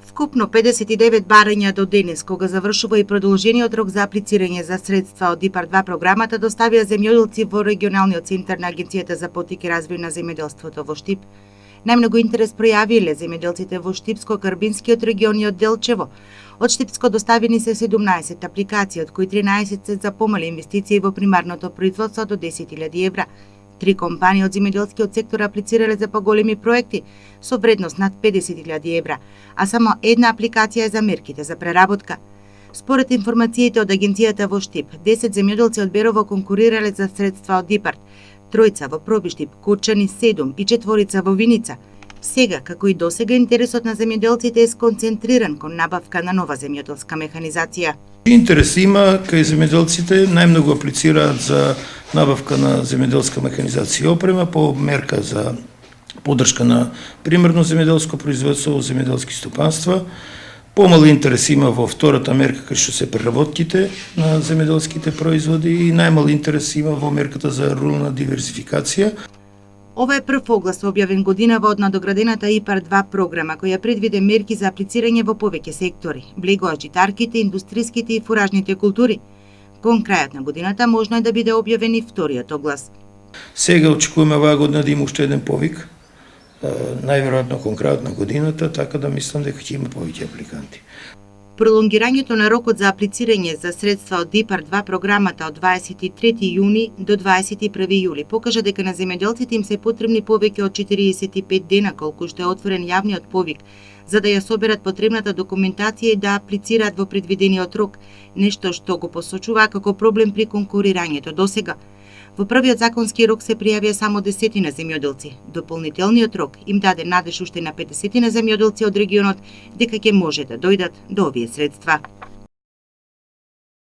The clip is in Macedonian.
Вкупно 59 барања до денес, кога завршува и продолжениот рок за аплицирање за средства од ИПАР 2 програмата, доставија земјоделци во регионалниот центар на Агенцијата за поттик и развој на земјоделството во Штип. Најмногу интерес пројавиле земјоделците во Штипско-Карбинскиот регион и од Делчево. Од Штипско доставени се 17 апликации, од кои 13 се за помали инвестиции во примарното производство до 10.000 евра. 3 компании од земјоделскиот сектор аплицирале за поголеми проекти со вредност над 50.000 евра, а само една апликација е за мерките за преработка. Според информациите од агенцијата во Штип, 10 земјоделци од Берово конкурирале за средства од ИПАР, 3 во Пробиштип, Курчани 7 и 4 во Виница. Сега, како и досега, интересот на земјоделците е сконцентриран кон набавка на нова земјоделска механизација. Интерес има кај земјоделците, најмногу аплицираат за набавка на земјоделска механизација и опрема по мерка за поддршка на примерно земјоделско производство во земјоделски стопанства. Помал интерес има во втората мерка кај што се преработките на земјоделските производи и најмал интерес има во мерката за рурална диверсификација. Ова е прв оглас објавен годинава од надоградената ИПАР 2 програма, која предвиде мерки за аплицирање во повеќе сектори, влегоа житарките, индустриските и фуражните култури. Кон крајот на годината можно е да биде објавен и вториот оглас. Сега очекуваме оваа година да има уште еден повик, најверојатно кон крајот на годината, така да мислам дека ќе има повеќе апликанти. Пролонгирањето на рокот за аплицирање за средства од ИПАР 2 програмата од 23 јуни до 21 јули покажа дека на земјоделците им се потребни повеќе од 45 дена колку што е отворен јавниот повик, за да ја соберат потребната документација и да аплицираат во предвидениот рок, нешто што го посочува како проблем при конкурирањето досега. Во првиот законски рок се пријавија само 10 земјоделци. Дополнителниот рок им даде надеж уште на 50 земјоделци од регионот дека ќе може да дојдат до овие средства.